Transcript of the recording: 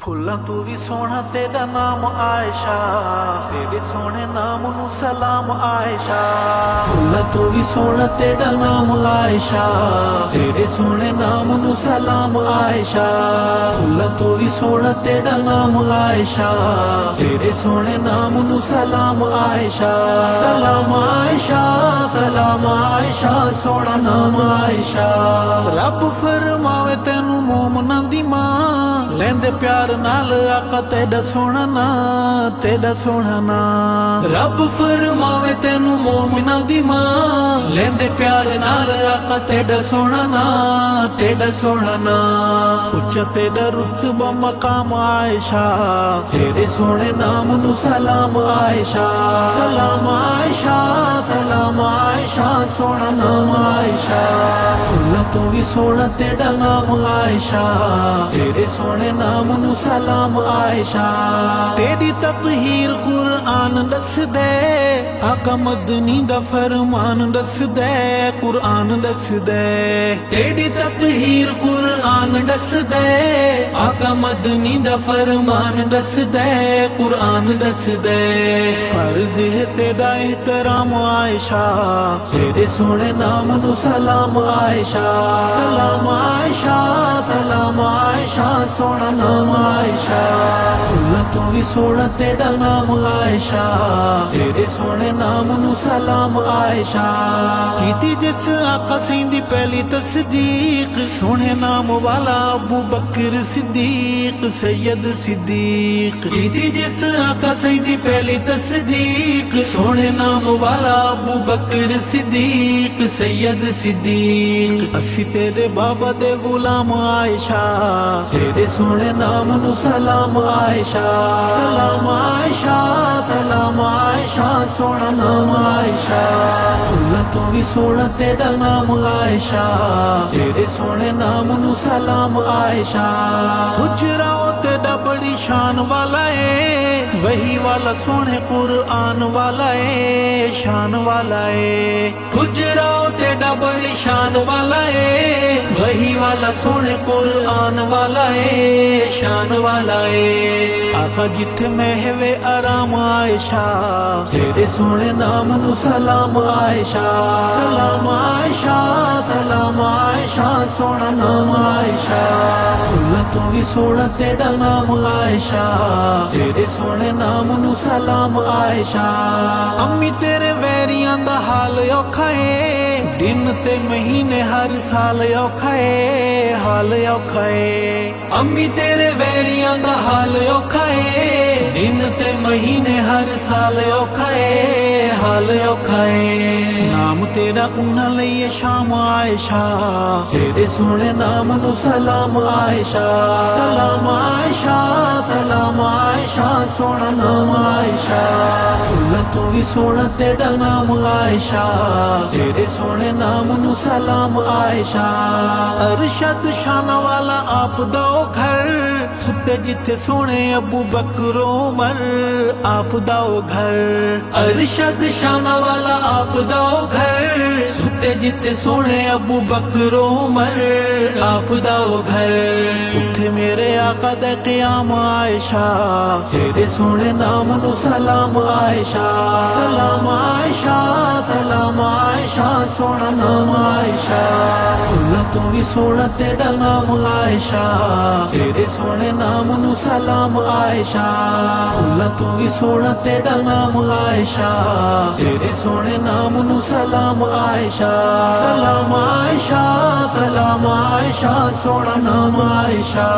फुल्ला तू भी सोना तेरा नाम आयशा, तेरे सोने नाम नू सलाम आयशा। फुल्ला तू भी सोना तेरा नाम आयशा, तेरे सोने नाम नू सलाम आयशा। फुल्ला तू भी सोना तेरा नाम आयशा, तेरे सोने नाम नू सलाम आयशा। सलाम आयशा, सलाम आयशा, सोना नाम आयशा। रब फरमावे तेनू मोमना दी मां, लेंदे प्यार नाल आका तेरा सोना ना, तेरा सोना ना। रब फरमावे तेनू मोमिना दी मां, लेंदे प्यार नाल आका तेरा सोना ना, तेरा सोना ना। उच्चा तेरा रुतबा मकाम आयशा, तेरे सोने नाम नू सलाम आयशा। सलाम आयशा, सलाम आयशा, सोना नाम आयशा। फुल्ला तू भी सोना तेरा नाम आयशा, तेरे सोने नाम नू सलाम आयशा। तेरी ततहीर कुरान दस दे, आका मदनी दा फरमान दस दे, कुरान दस दे। तेरी ततहीर कुरान दस दे, आका मदनी दा फरमान दस दे, कुरान दस दे। फर्ज है तेरा एहतराम आयशा, तेरे सोने नाम नू सलाम आयशा। सलाम आयशा, सलाम आयशा, सोना नाम आयशा। फुल्ला तू भी सोना तेरा नाम आयशा, तेरे सोने नाम नू सलाम आयशा। कीती जिस आका सिंधी पहली तस्दीक, सोने नाम वाला अबू बकर सिद्दीक, सैयद सिद्दीक। कीती जिस आका सिंधी पहली तस्दीक, सोने नाम वाला अबू बकर सिद्दीक, सैयद सिद्दीक। असी तेरे बाबा दे गुलाम आयशा, तेरे सोने नाम नू सलाम आयशा। सलाम आयशा, सलाम आयशा, सोना नाम आयशा। फुल्ला तू भी सोना तेरा नाम आयशा, तेरे सोने नाम नू सलाम आयशा। गुजराओ तेरा बड़ी शान वाला है, वही वाला सोने कुरान वाला है, शान वाला है। गुजराओ तेरा बड़ी शान वाला है, वही वाला सोने कुरान वाला है, शान वाला है। आका जिथे महवे आराम आयशा, तेरे सोने नाम नू सलाम आयशा। सलाम आयशा, सलाम आयशा, सोना नाम आयशा। फुल्ला तू भी सोना तेरा नाम आयशा, तेरे सोने नाम नू सलाम आयशा। अम्मी तेरे वैरियां दा हाल औखा है, दिन ते महीने हर साल औखा है, हाल औखा है। अम्मी तेरे वैरियां दा हाल औखा है, दिन ते महीने हर साल औखा है, हाल औखा है। नाम तेरा उन्ना लइए शाम आयशा, तेरे सोने नाम नू सलाम आयशा। सलाम आयशा, सलाम आयशा, सोना नाम आयशा। फुल्ला तू भी सोना तेरा नाम आयशा, तेरे सोने नाम नू सलाम आयशा। अरशद शाना वाला आप दो घर, सुते जिथे सोने अबू बकर उमर, आप दो घर। अरशद शाना वाला आप दो घर, सुते जिथे सोने अबू बकर उमर, आप दो घर। उठे मेरे आका दे क़याम आयशा, तेरे सोने नाम नू सलाम आयशा। सलाम आयशा, सलाम आयशा, सोना नाम आयशा। फुल्ला तू भी सोना तेरा नाम आयशा, तेरे सोने नाम नू सलाम आयशा। फुल्ला तू भी सोना तेरा नाम आयशा, तेरे सोने नाम नू सलाम आयशा। सलाम आयशा, सलाम आयशा, सोना नाम आयशा।